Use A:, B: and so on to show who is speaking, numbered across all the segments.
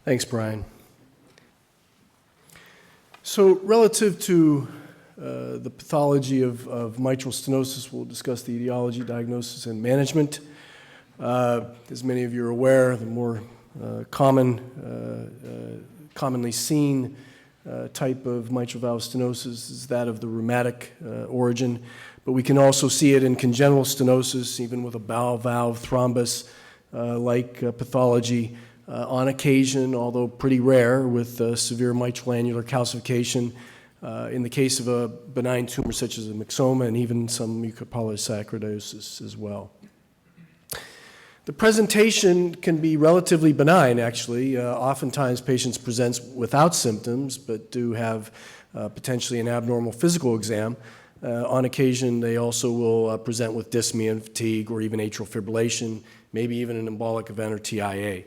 A: Thanks, Brian. So relative to the pathology of mitral stenosis, we'll discuss the etiology, diagnosis, and management. As many of you are aware, the more commonly seen type of mitral valve stenosis is that of the rheumatic origin, but we can also see it in congenital stenosis, even with a bowel valve thrombus like pathology on occasion, although pretty rare, with severe mitral annular calcification in the case of a benign tumor such as a myxoma and even some mucopolysaccharidosis as well. The presentation can be relatively benign, actually. Oftentimes patients present without symptoms, but do have potentially an abnormal physical exam. On occasion, they also will present with dyspnea and fatigue or even atrial fibrillation, maybe even an embolic event or TIA.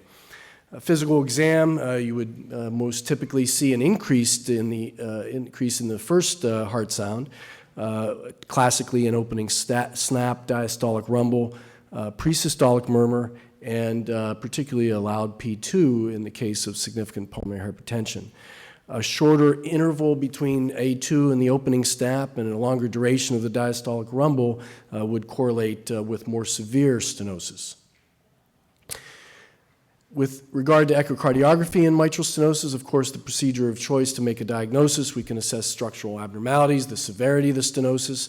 A: A physical exam, you would most typically see an increase in the first heart sound, classically an opening snap, diastolic rumble, presystolic murmur, and particularly a loud P2 in the case of significant pulmonary hypertension. A shorter interval between A2 and the opening snap and a longer duration of the diastolic rumble would correlate with more severe stenosis. With regard to echocardiography in mitral stenosis, of course, the procedure of choice to make a diagnosis, we can assess structural abnormalities, the severity of the stenosis,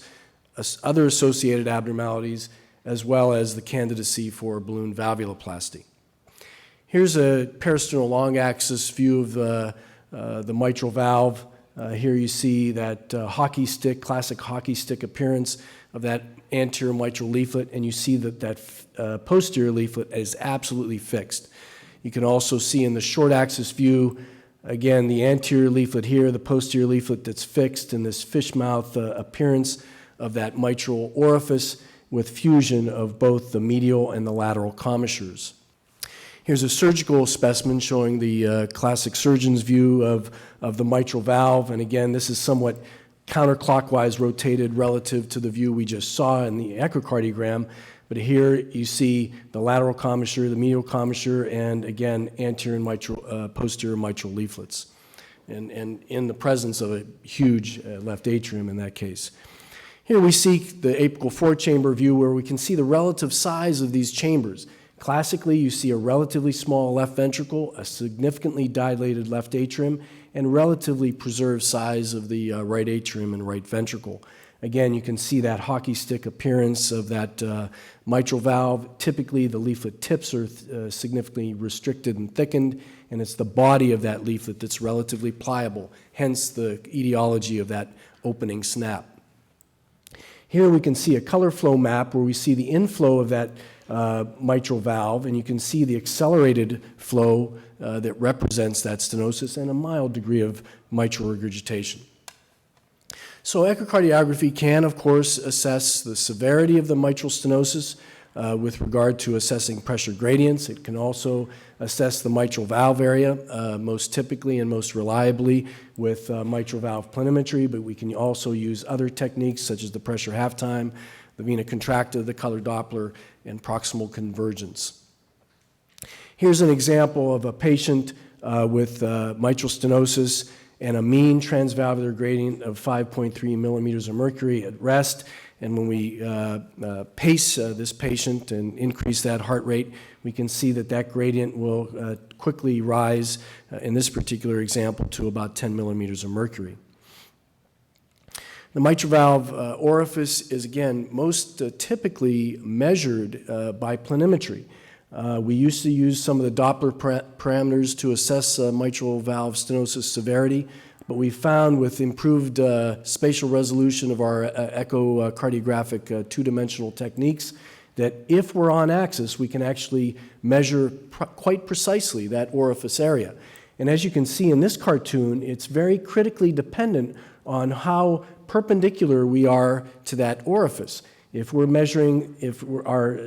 A: other associated abnormalities, as well as the candidacy for balloon valvuloplasty. Here's a peristernal long axis view of the mitral valve. Here you see that hockey stick, classic hockey stick appearance of that anterior mitral leaflet, and you see that posterior leaflet is absolutely fixed. You can also see in the short axis view, again, the anterior leaflet here, the posterior leaflet that's fixed, and this fish mouth appearance of that mitral orifice with fusion of both the medial and the lateral commissures. Here's a surgical specimen showing the classic surgeon's view of the mitral valve, and again, this is somewhat counterclockwise rotated relative to the view we just saw in the echocardiogram. But here you see the lateral commissure, the medial commissure, and again, anterior and mitral, posterior mitral leaflets, and in the presence of a huge left atrium in that case. Here we see the apical four-chamber view where we can see the relative size of these chambers. Classically, you see a relatively small left ventricle, a significantly dilated left atrium, and relatively preserved size of the right atrium and right ventricle. Again, you can see that hockey stick appearance of that mitral valve. Typically, the leaflet tips are significantly restricted and thickened, and it's the body of that leaflet that's relatively pliable, hence the etiology of that opening snap. Here we can see a color flow map where we see the inflow of that mitral valve, and you can see the accelerated flow that represents that stenosis and a mild degree of mitral regurgitation. So echocardiography can, of course, assess the severity of the mitral stenosis with regard to assessing pressure gradients. It can also assess the mitral valve area, most typically and most reliably with mitral valve planimetry, but we can also use other techniques such as the pressure half-time, the vena contracta, the color Doppler, and proximal convergence. Here's an example of a patient with mitral stenosis and a mean transvalvular gradient of 5.3 millimeters of mercury at rest. And when we pace this patient and increase that heart rate, we can see that that gradient will quickly rise, in this particular example, to about 10 millimeters of mercury. The mitral valve orifice is, again, most typically measured by planimetry. We used to use some of the Doppler parameters to assess mitral valve stenosis severity, but we found with improved spatial resolution of our echocardiographic two-dimensional techniques that if we're on axis, we can actually measure quite precisely that orifice area. And as you can see in this cartoon, it's very critically dependent on how perpendicular we are to that orifice. If we're measuring, our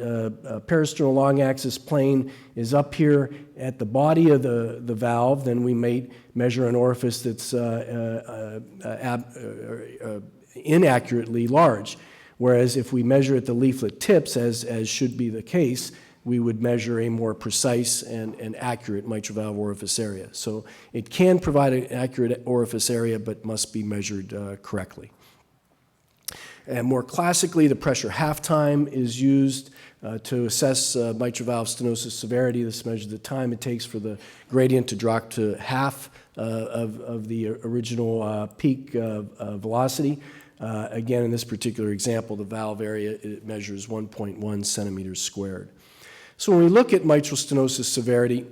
A: peristernal long axis plane is up here at the body of the valve, then we may measure an orifice that's inaccurately large. Whereas if we measure at the leaflet tips, as should be the case, we would measure a more precise and accurate mitral valve orifice area. So it can provide an accurate orifice area, but must be measured correctly. And more classically, the pressure half time is used to assess mitral valve stenosis severity. This measures the time it takes for the gradient to drop to half of the original peak velocity. Again, in this particular example, the valve area, it measures 1.1 centimeters squared. So when we look at mitral stenosis severity,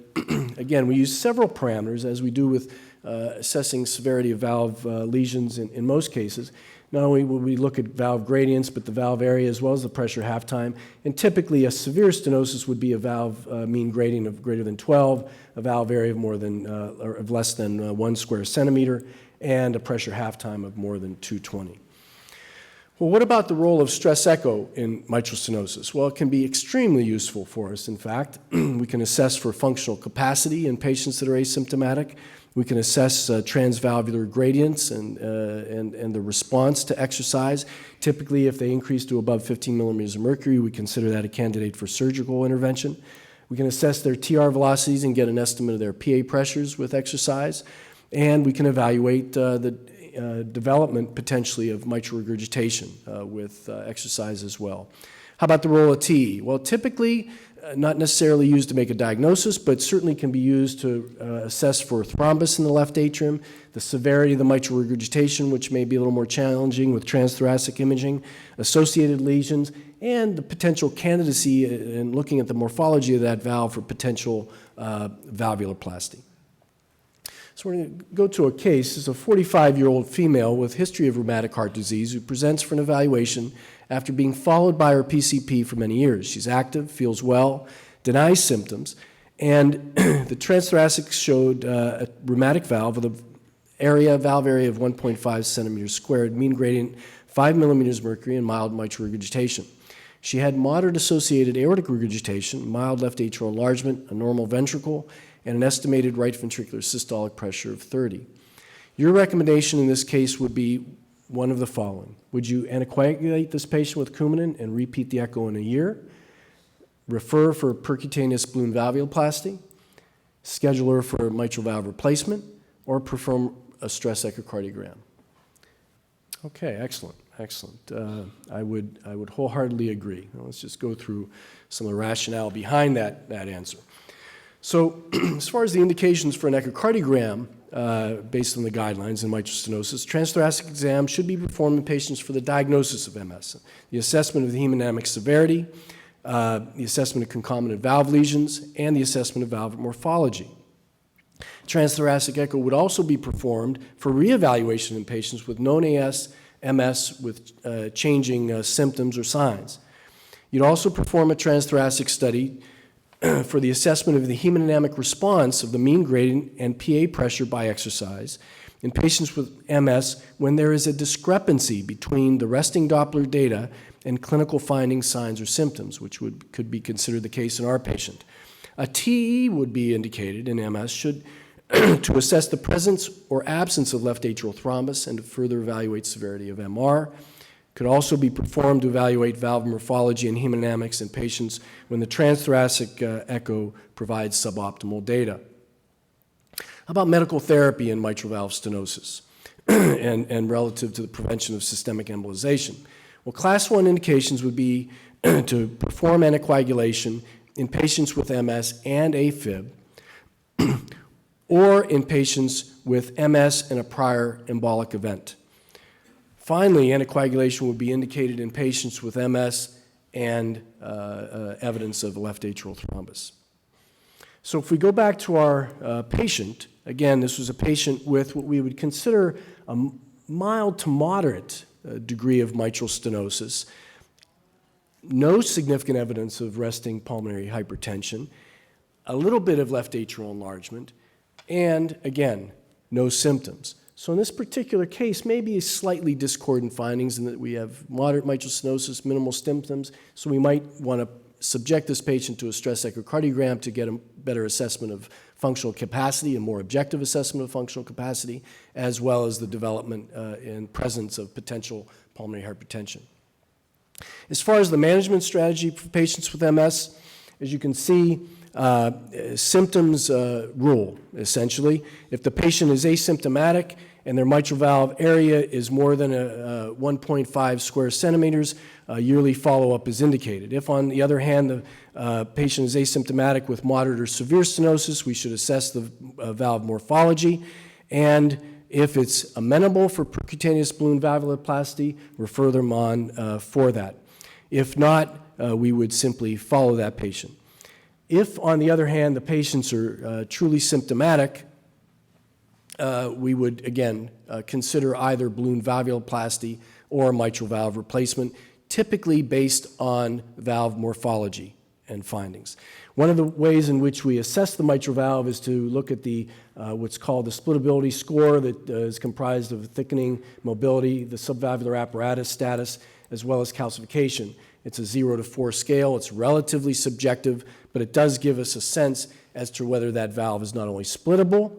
A: again, we use several parameters, as we do with assessing severity of valve lesions in most cases. Not only will we look at valve gradients, but the valve area as well as the pressure half time. And typically, a severe stenosis would be a valve mean gradient of greater than 12, a valve area of more than or of less than 1 square centimeter, and a pressure half time of more than 220. Well, what about the role of stress echo in mitral stenosis? Well, it can be extremely useful for us, in fact. We can assess for functional capacity in patients that are asymptomatic. We can assess transvalvular gradients and the response to exercise. Typically, if they increase to above 15 millimeters of mercury, we consider that a candidate for surgical intervention. We can assess their TR velocities and get an estimate of their PA pressures with exercise. And we can evaluate the development potentially of mitral regurgitation with exercise as well. How about the role of TE? Well, typically not necessarily used to make a diagnosis, but certainly can be used to assess for thrombus in the left atrium, the severity of the mitral regurgitation, which may be a little more challenging with transthoracic imaging, associated lesions, and the potential candidacy in looking at the morphology of that valve for potential valvuloplasty. So we're going to go to a case. This is a 45-year-old female with history of rheumatic heart disease who presents for an evaluation after being followed by her PCP for many years. She's active, feels well, denies symptoms, and the transthoracic showed a rheumatic valve with a valve area of 1.5 centimeters squared, mean gradient 5 millimeters mercury, and mild mitral regurgitation. She had moderate associated aortic regurgitation, mild left atrial enlargement, a normal ventricle, and an estimated right ventricular systolic pressure of 30. Your recommendation in this case would be one of the following. Would you anticoagulate this patient with Coumadin and repeat the echo in a year? Refer for percutaneous balloon valvuloplasty? Schedule her for mitral valve replacement? Or perform a stress echocardiogram? Okay, excellent, excellent. I would wholeheartedly agree. Now, let's just go through some of the rationale behind that answer. So as far as the indications for an echocardiogram, based on the guidelines in mitral stenosis, transthoracic exam should be performed in patients for the diagnosis of MS, the assessment of the hemodynamic severity, the assessment of concomitant valve lesions, and the assessment of valve morphology. Transthoracic echo would also be performed for reevaluation in patients with known MS with changing symptoms or signs. You'd also perform a transthoracic study for the assessment of the hemodynamic response of the mean gradient and PA pressure by exercise in patients with MS when there is a discrepancy between the resting Doppler data and clinical findings, signs, or symptoms, which could be considered the case in our patient. A TE would be indicated in MS to assess the presence or absence of left atrial thrombus and to further evaluate severity of MR. Could also be performed to evaluate valve morphology and hemodynamics in patients when the transthoracic echo provides suboptimal data. How about medical therapy in mitral valve stenosis and relative to the prevention of systemic embolization? Well, class 1 indications would be to perform anticoagulation in patients with MS and AFib, or in patients with MS and a prior embolic event. Finally, anticoagulation would be indicated in patients with MS and evidence of left atrial thrombus. So if we go back to our patient, again, this was a patient with what we would consider a mild to moderate degree of mitral stenosis, no significant evidence of resting pulmonary hypertension, a little bit of left atrial enlargement, and again, no symptoms. So in this particular case, maybe slightly discordant findings in that we have moderate mitral stenosis, minimal symptoms, so we might want to subject this patient to a stress echocardiogram to get a better assessment of functional capacity, a more objective assessment of functional capacity, as well as the development and presence of potential pulmonary hypertension. As far as the management strategy for patients with MS, As you can see, symptoms rule, essentially. If the patient is asymptomatic and their mitral valve area is more than 1.5 square centimeters, yearly follow-up is indicated. If, on the other hand, the patient is asymptomatic with moderate or severe stenosis, we should assess the valve morphology. And if it's amenable for percutaneous balloon valvuloplasty, refer them on for that. If not, we would simply follow that patient. If, on the other hand, the patients are truly symptomatic, we would, again, consider either balloon valvuloplasty or mitral valve replacement, typically based on valve morphology and findings. One of the ways in which we assess the mitral valve is to look at the what's called the splittability score that is comprised of thickening, mobility, the subvalvular apparatus status, as well as calcification. It's a 0 to 4 scale. It's relatively subjective, but it does give us a sense as to whether that valve is not only splittable,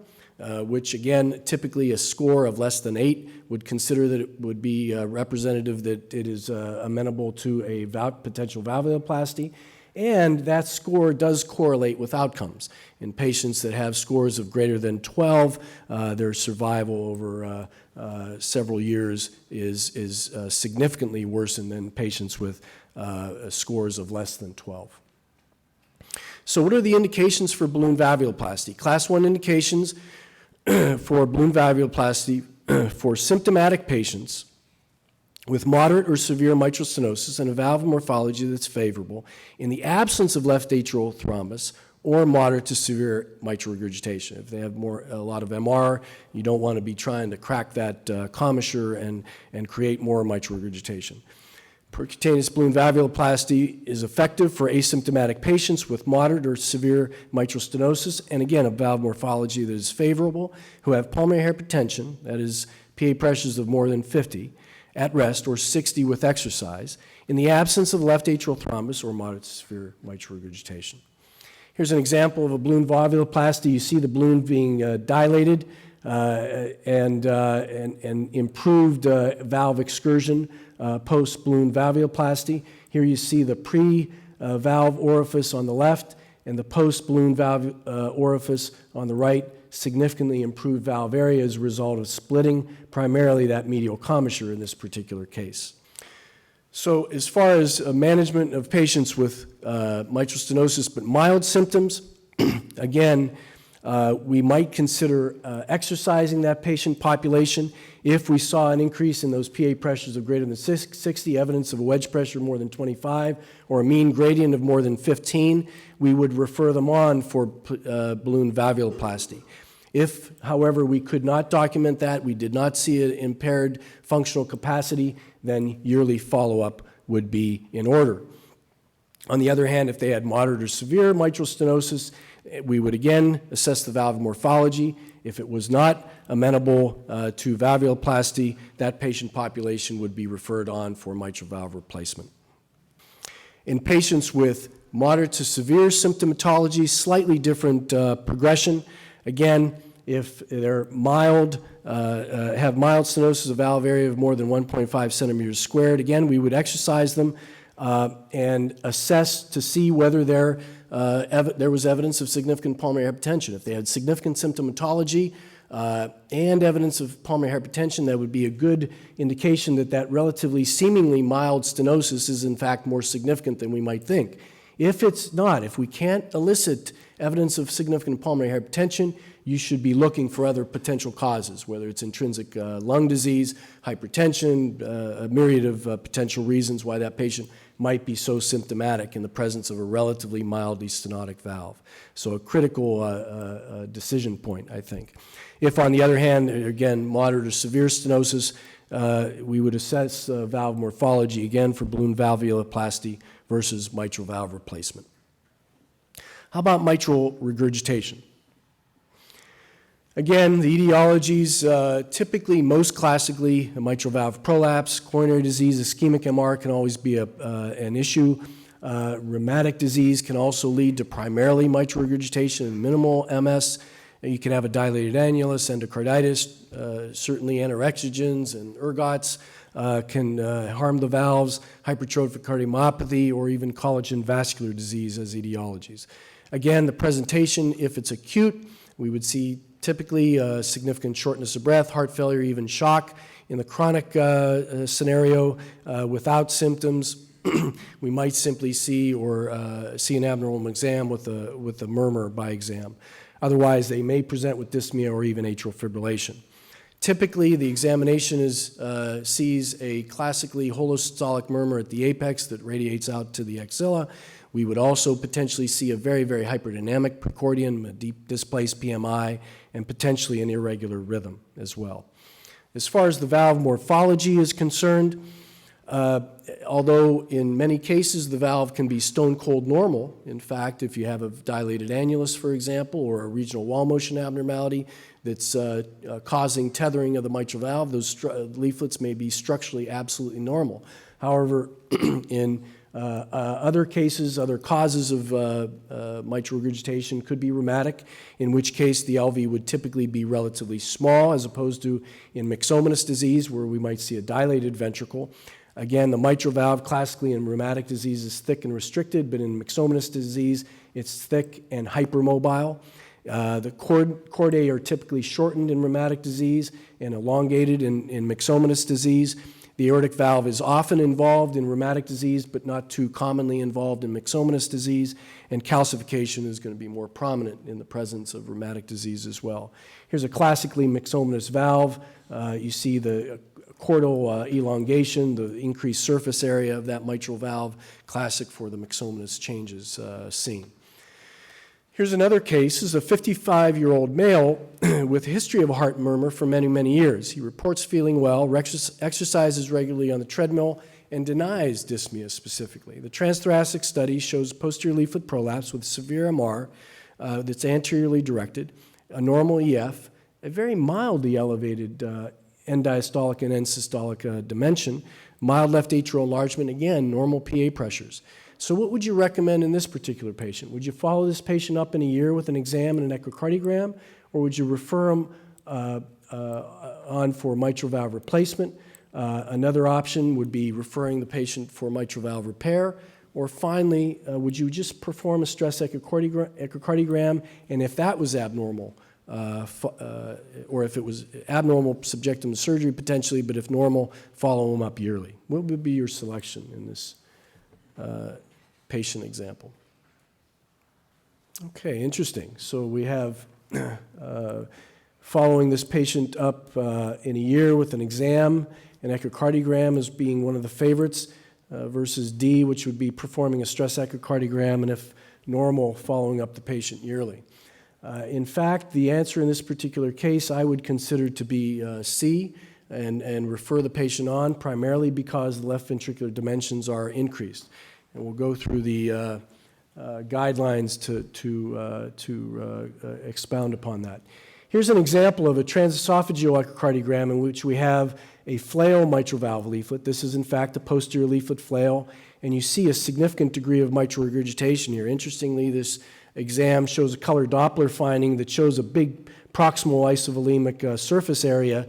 A: which again, typically a score of less than 8 would consider that it would be representative that it is amenable to a potential valvuloplasty. And that score does correlate with outcomes. In patients that have scores of greater than 12, their survival over several years is significantly worsened than patients with scores of less than 12. So what are the indications for balloon valvuloplasty? Class 1 indications for balloon valvuloplasty for symptomatic patients with moderate or severe mitral stenosis and a valve morphology that's favorable in the absence of left atrial thrombus or moderate to severe mitral regurgitation. If they have a lot of MR, you don't want to be trying to crack that commissure and create more mitral regurgitation. Percutaneous balloon valvuloplasty is effective for asymptomatic patients with moderate or severe mitral stenosis, and again, a valve morphology that is favorable, who have pulmonary hypertension, that is PA pressures of more than 50, at rest, or 60 with exercise, in the absence of left atrial thrombus or moderate to severe mitral regurgitation. Here's an example of a balloon valvuloplasty. You see the balloon being dilated and improved valve excursion post-balloon valvuloplasty. Here you see the pre-valve orifice on the left and the post-balloon valve orifice on the right, significantly improved valve area as a result of splitting, primarily that medial commissure in this particular case. So as far as management of patients with mitral stenosis but mild symptoms, again, we might consider exercising that patient population. If we saw an increase in those PA pressures of greater than 60, evidence of a wedge pressure more than 25, or a mean gradient of more than 15, we would refer them on for balloon valvuloplasty. If, however, we could not document that, we did not see an impaired functional capacity, then yearly follow-up would be in order. On the other hand, if they had moderate or severe mitral stenosis, we would again assess the valve morphology. If it was not amenable to valvuloplasty, that patient population would be referred on for mitral valve replacement. In patients with moderate to severe symptomatology, slightly different progression. Again, if they're mild, have mild stenosis of valve area of more than 1.5 centimeters squared, again, we would exercise them and assess to see whether there was evidence of significant pulmonary hypertension. If they had significant symptomatology and evidence of pulmonary hypertension, that would be a good indication that that relatively seemingly mild stenosis is in fact more significant than we might think. If it's not, if we can't elicit evidence of significant pulmonary hypertension, you should be looking for other potential causes, whether it's intrinsic lung disease, hypertension, a myriad of potential reasons why that patient might be so symptomatic in the presence of a relatively mildly stenotic valve. So a critical decision point, I think. If, on the other hand, again, moderate or severe stenosis, we would assess valve morphology, again, for balloon valvuloplasty versus mitral valve replacement. How about mitral regurgitation? Again, the etiologies, typically, most classically, a mitral valve prolapse, coronary disease, ischemic MR can always be an issue. Rheumatic disease can also lead to primarily mitral regurgitation and minimal MS. You can have a dilated annulus, endocarditis, certainly anorexogens and ergots. can harm the valves, hypertrophic cardiomyopathy, or even collagen vascular disease as etiologies. Again, the presentation, if it's acute, we would see typically significant shortness of breath, heart failure, even shock. In the chronic scenario, without symptoms, we might simply see an abnormal exam with a murmur by exam. Otherwise, they may present with dyspnea or even atrial fibrillation. Typically, the examination sees a classically holosystolic murmur at the apex that radiates out to the axilla. We would also potentially see a very, very hyperdynamic precordium, a deep displaced PMI, and potentially an irregular rhythm as well. As far as the valve morphology is concerned, although in many cases the valve can be stone cold normal, in fact, if you have a dilated annulus, for example, or a regional wall motion abnormality that's causing tethering of the mitral valve, those leaflets may be structurally absolutely normal. However, in other cases, other causes of mitral regurgitation could be rheumatic, in which case the LV would typically be relatively small, as opposed to in myxomatous disease, where we might see a dilated ventricle. Again, the mitral valve classically in rheumatic disease is thick and restricted, but in myxomatous disease, it's thick and hypermobile. The chordae are typically shortened in rheumatic disease and elongated in myxomatous disease. The aortic valve is often involved in rheumatic disease, but not too commonly involved in myxomatous disease, and calcification is going to be more prominent in the presence of rheumatic disease as well. Here's a classically myxomatous valve. You see the chordal elongation, the increased surface area of that mitral valve, classic for the myxomatous changes seen. Here's another case. This is a 55-year-old male with a history of a heart murmur for many, many years. He reports feeling well, exercises regularly on the treadmill, and denies dyspnea specifically. The transthoracic study shows posterior leaflet prolapse with severe MR that's anteriorly directed, a normal EF, a very mildly elevated end diastolic and end systolic dimension, mild left atrial enlargement, again, normal PA pressures. So what would you recommend in this particular patient? Would you follow this patient up in a year with an exam and an echocardiogram, or would you refer him on for mitral valve replacement? Another option would be referring the patient for mitral valve repair, or finally, would you just perform a stress echocardiogram, and if that was abnormal, or if it was abnormal, subject him to surgery potentially, but if normal, follow him up yearly? What would be your selection in this patient example? Okay, interesting. So we have following this patient up in a year with an exam, an echocardiogram as being one of the favorites, versus D, which would be performing a stress echocardiogram, and if normal, following up the patient yearly. In fact, the answer in this particular case I would consider to be C, and refer the patient on, primarily because the left ventricular dimensions are increased. And we'll go through the guidelines to expound upon that. Here's an example of a transesophageal echocardiogram in which we have a flail mitral valve leaflet. This is in fact a posterior leaflet flail, and you see a significant degree of mitral regurgitation here. Interestingly, this exam shows a color Doppler finding that shows a big proximal isovolemic surface area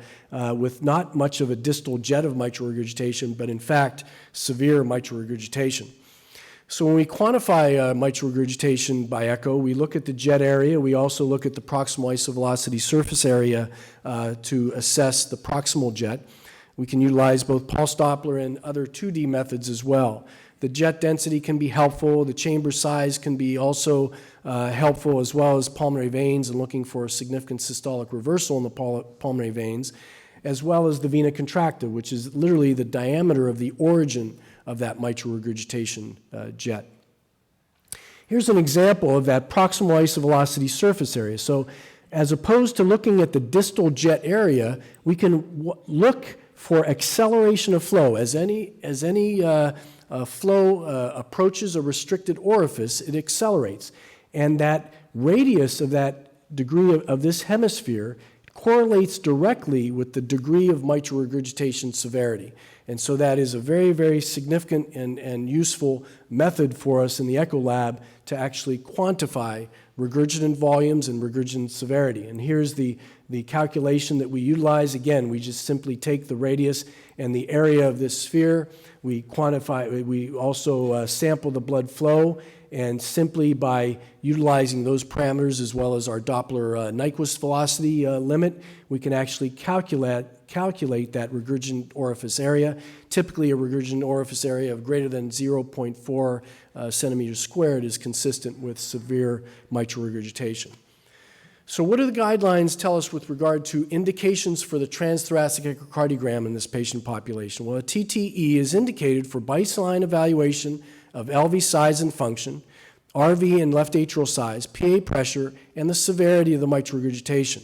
A: with not much of a distal jet of mitral regurgitation, but in fact severe mitral regurgitation. So when we quantify mitral regurgitation by echo, we look at the jet area. We also look at the proximal isovelocity surface area to assess the proximal jet. We can utilize both pulse Doppler and other 2D methods as well. The jet density can be helpful. The chamber size can be also helpful, as well as pulmonary veins and looking for a significant systolic reversal in the pulmonary veins, as well as the vena contracta, which is literally the diameter of the origin of that mitral regurgitation jet. Here's an example of that proximal isovelocity surface area. So as opposed to looking at the distal jet area, we can look for acceleration of flow. As any flow approaches a restricted orifice, it accelerates. And that radius of that degree of this hemisphere correlates directly with the degree of mitral regurgitation severity. And so that is a very, very significant and useful method for us in the echo lab to actually quantify regurgitant volumes and regurgitant severity. And here's the calculation that we utilize. Again, we just simply take the radius and the area of this sphere. We quantify, we also sample the blood flow, and simply by utilizing those parameters as well as our Doppler Nyquist velocity limit, we can actually calculate that regurgitant orifice area. Typically, a regurgitant orifice area of greater than 0.4 centimeters squared is consistent with severe mitral regurgitation. So what do the guidelines tell us with regard to indications for the transthoracic echocardiogram in this patient population? Well, a TTE is indicated for baseline evaluation of LV size and function, RV and left atrial size, PA pressure, and the severity of the mitral regurgitation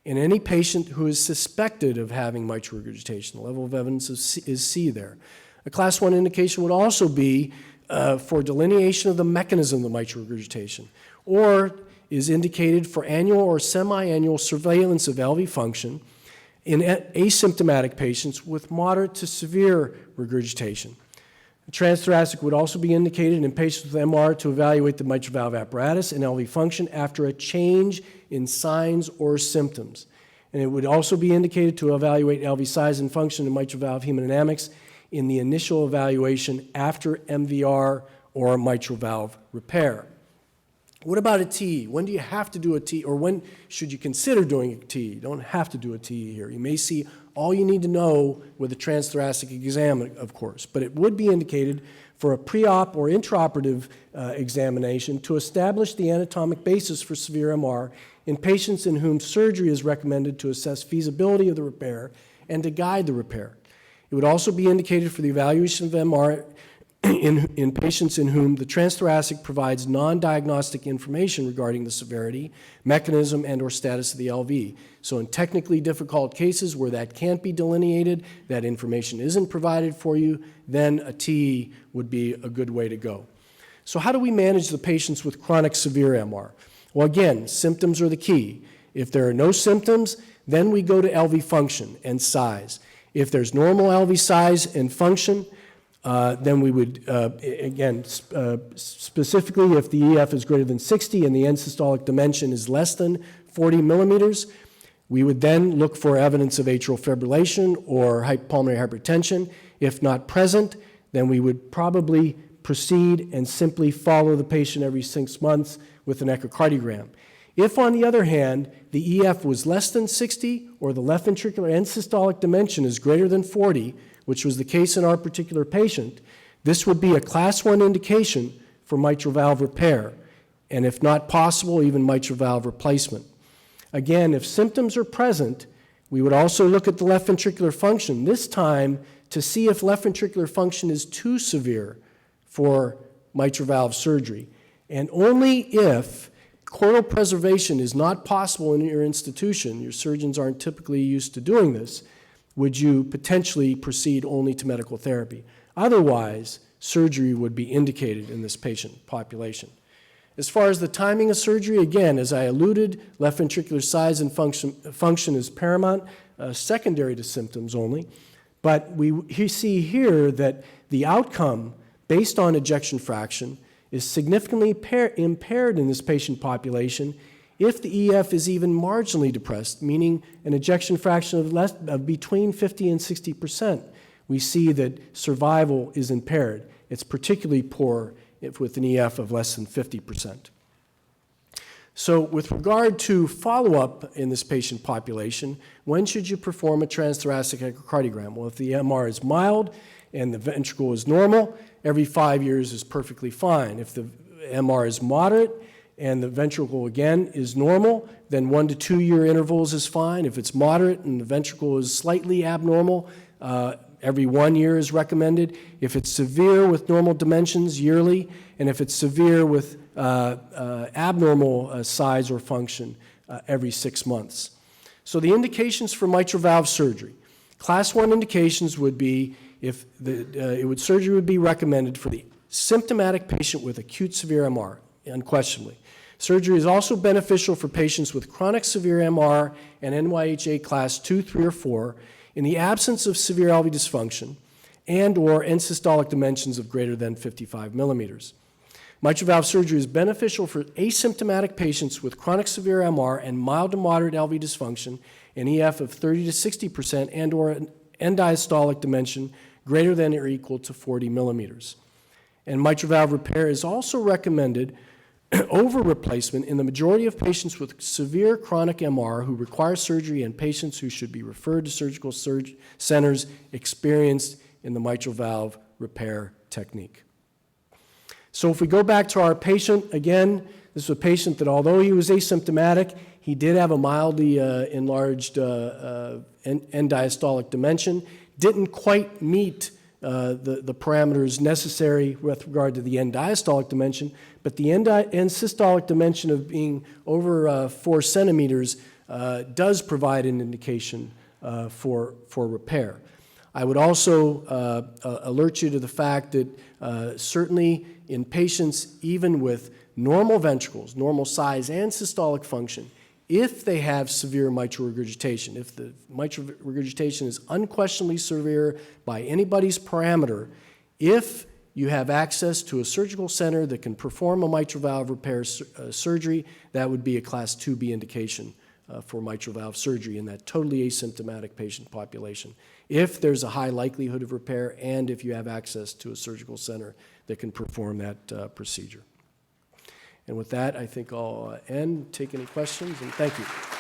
A: in any patient who is suspected of having mitral regurgitation. The level of evidence is C there. A class 1 indication would also be for delineation of the mechanism of the mitral regurgitation, or is indicated for annual or semi-annual surveillance of LV function in asymptomatic patients with moderate to severe regurgitation. Transthoracic would also be indicated in patients with MR to evaluate the mitral valve apparatus and LV function after a change in signs or symptoms. And it would also be indicated to evaluate LV size and function in mitral valve hemodynamics in the initial evaluation after MVR or mitral valve repair. What about a TE? When do you have to do a TE, or when should you consider doing a TE? You don't have to do a TE here. You may see all you need to know with a transthoracic exam, of course, but it would be indicated for a pre-op or intraoperative examination to establish the anatomic basis for severe MR in patients in whom surgery is recommended to assess feasibility of the repair and to guide the repair. It would also be indicated for the evaluation of MR in patients in whom the transthoracic provides non-diagnostic information regarding the severity, mechanism, and or status of the LV. So in technically difficult cases where that can't be delineated, that information isn't provided for you, then a TE would be a good way to go. So how do we manage the patients with chronic severe MR? Well, again, symptoms are the key. If there are no symptoms, then we go to LV function and size. If there's normal LV size and function, then we would, specifically if the EF is greater than 60 and the end systolic dimension is less than 40 millimeters, we would then look for evidence of atrial fibrillation or pulmonary hypertension. If not present, then we would probably proceed and simply follow the patient every 6 months with an echocardiogram. If, on the other hand, the EF was less than 60 or the left ventricular end systolic dimension is greater than 40, which was the case in our particular patient, this would be a class 1 indication for mitral valve repair, and if not possible, even mitral valve replacement. Again, if symptoms are present, we would also look at the left ventricular function, this time to see if left ventricular function is too severe for mitral valve surgery. And only if coronal preservation is not possible in your institution, your surgeons aren't typically used to doing this, would you potentially proceed only to medical therapy. Otherwise, surgery would be indicated in this patient population. As far as the timing of surgery, again, as I alluded, left ventricular size and function is paramount, secondary to symptoms only. But we see here that the outcome based on ejection fraction is significantly impaired in this patient population if the EF is even marginally depressed, meaning an ejection fraction of between 50 and 60%. We see that survival is impaired. It's particularly poor with an EF of less than 50%. So with regard to follow-up in this patient population, when should you perform a transthoracic echocardiogram? Well, if the MR is mild and the ventricle is normal, every 5 years is perfectly fine. If the MR is moderate and the ventricle, again, is normal, then 1 to 2 year intervals is fine. If it's moderate and the ventricle is slightly abnormal, every 1 year is recommended. If it's severe with normal dimensions, yearly, and if it's severe with abnormal size or function, every 6 months. So the indications for mitral valve surgery. Class 1 indications would be if surgery would be recommended for the symptomatic patient with acute severe MR, unquestionably. Surgery is also beneficial for patients with chronic severe MR and NYHA class 2, 3, or 4 in the absence of severe LV dysfunction and/or end-systolic dimensions of greater than 55 millimeters. Mitral valve surgery is beneficial for asymptomatic patients with chronic severe MR and mild to moderate LV dysfunction, an EF of 30 to 60% and/or an end diastolic dimension greater than or equal to 40 millimeters. And mitral valve repair is also recommended over replacement in the majority of patients with severe chronic MR who require surgery and patients who should be referred to surgical centers experienced in the mitral valve repair technique. So if we go back to our patient, again, this was a patient that although he was asymptomatic, he did have a mildly enlarged end diastolic dimension, didn't quite meet the parameters necessary with regard to the end diastolic dimension, but the end systolic dimension of being over 4 centimeters does provide an indication for repair. I would also alert you to the fact that certainly in patients even with normal ventricles, normal size and systolic function, if they have severe mitral regurgitation, if the mitral regurgitation is unquestionably severe by anybody's parameter, if you have access to a surgical center that can perform a mitral valve repair surgery, that would be a class 2B indication for mitral valve surgery in that totally asymptomatic patient population. If there's a high likelihood of repair and if you have access to a surgical center that can perform that procedure. And with that, I think I'll end, take any questions, and thank you.